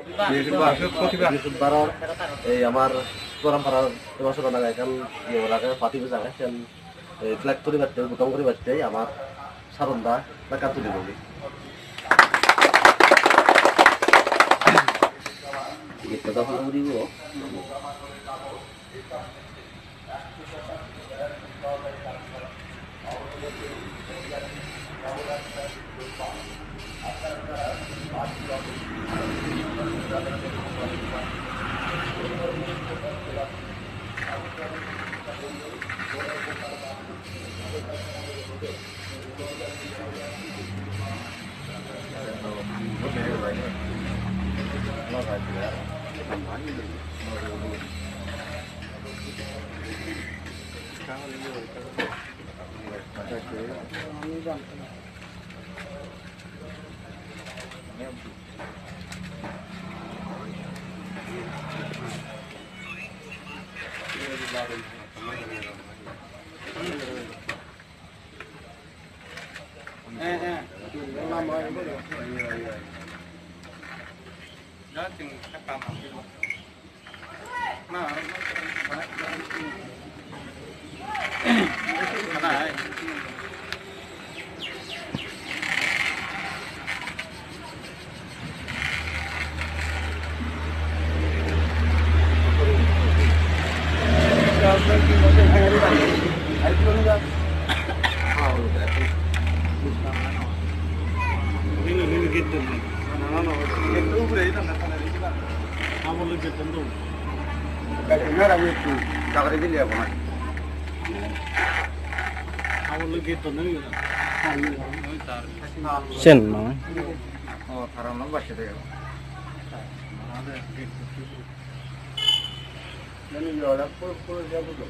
বৃহস্পতিবার এই আমার পরম্পরার এবছর লাগে এখন লাগে পাতি জায়গা সেন ফ্ল্যাগ তুলি বাড়তে বুতম করে বাড়তে আমার সারন্দা টাকা তুলি বলি কথা বলিব sen no oh karena bahasa deh ini jualan pur dia dulu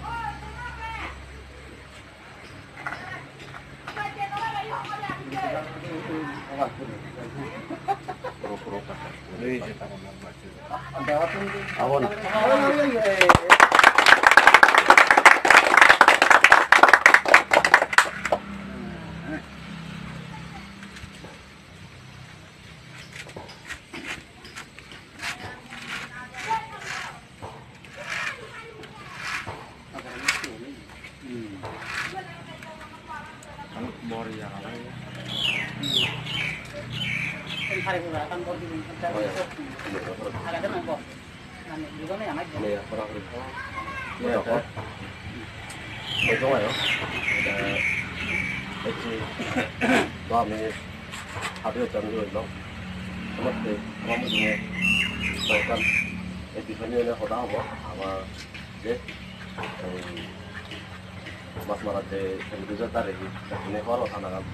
Mas marate tenduza taregi ini horo anakan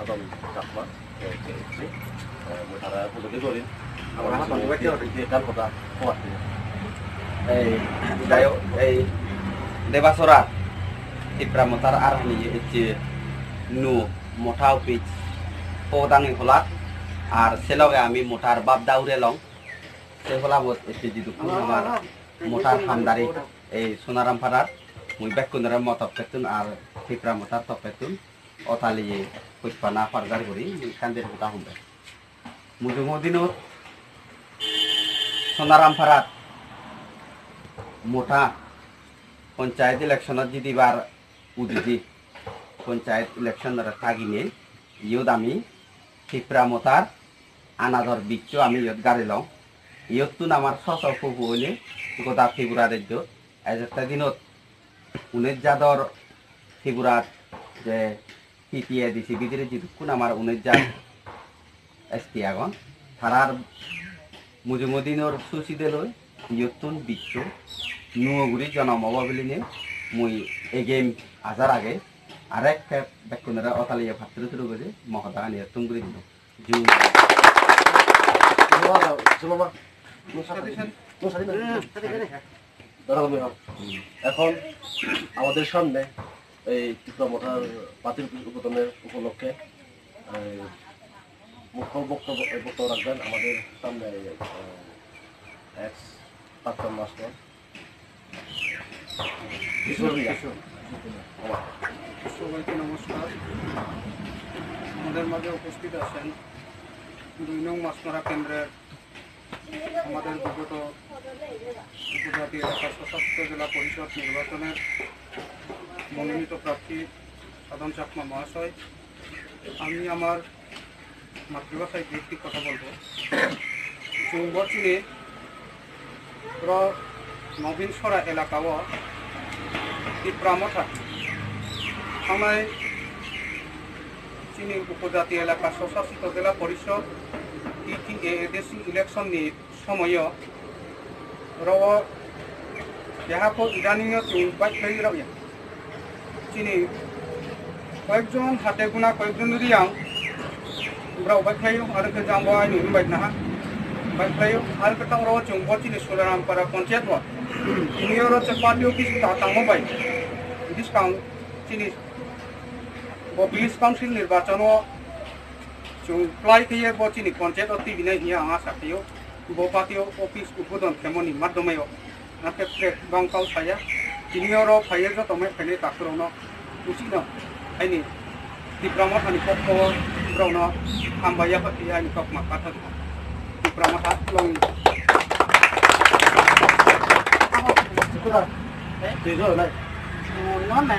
atau cakma mutara kudu digorin orang apa nih wajib dikan kota kuat dayo Dewasora Ipra mutar arah nih itu nu motau pitch podang holat ar seloge ami mutar bab daure long sehola bot itu di dukun amar mutar hamdari Sonaram Parar mui bekkunara motop petun ar Ipra mutar top petun otali puspana fargar guri kandir huta humbe mujungo dinot Sonaram Parar mota panchayat election जी बार उदी panchayat election थागिने इयद आमी टिप्रा मतार आनाधर बिच्चो आमी इयद गारिलং इयदतुन आमार सस फुहुले गोदा फेब्रुवारी एजता दिनत 19 जादर फेब्रुवारी जे पिटिए दिसि बिदिरे जिदुकुन आमार 19 जाद एसटी आगन थारार मुजुंगो दिनर सुसि देलय इयदतुन बिच्चो नुगुरी जन्म अबाबिलिने मुई एगेम आजार आगे आरेक बेकुनरा अतालिया भात्रु तुरु गजे महदानि तुंगुरी दिनो जु এখন আমাদের সামনে এই ত্রিপুরা মোটার পাতিল উদ্বোধনের উপলক্ষে মুখ্য বক্তব্য রাখবেন আমাদের সামনে এক্স প্রাক্তন মাস্টার সবাইকে নমস্কার আমাদের মাঝে উপস্থিত আছেন 2 নং মাছমারা কেন্দ্রের আমাদের বিগত উপজাতি এলাকা সশস্ত্র জেলা পরিষদ নির্বাচনের মনোনীত প্রার্থী সাধন চাকমা মহাশয়, আমি আমার মাতৃভাষায় ভিত্তিক কথা বলবো। চৌবচিনে নবীন সরা এলাকাও টিপ্রামঠা থানায় চিনি উপজাতি এলাকা স্বশাসিত জেলা পরিষদ এদেশি ইলেকশনनि समय देहाखौ इदानीय चौबाय थैया चिनी कयेकजन हाथे गुना कयेकजन रियां ब्रावबाय थायो आरो गोजांबो आइनि होनबाय नाहा बाय थायो आरो गोथां राव चौबो चिनी सोलारामपारा पन्चायत वा चिनियर पार्टी अफिस थांबाय डिस्काउंट चिनी विलेज काउंसिल निर्वाचन चौप्लाय थैया बो चिनी पन्चायत अति बिनाय हिया आंहा साथैयो बो पार्टी अफिस उद्बोधन खेमनि माध्यमैयो नाथाय प्रेक बांकाव साया चिनियर फायो जो तमे फैनाय ताखुरावनो उचित आइनि टिप्रामथानि पक्ष ब्रावनो हामबाया पार्टी आइनि ककमा काथा टिप्रामथा लं nó nè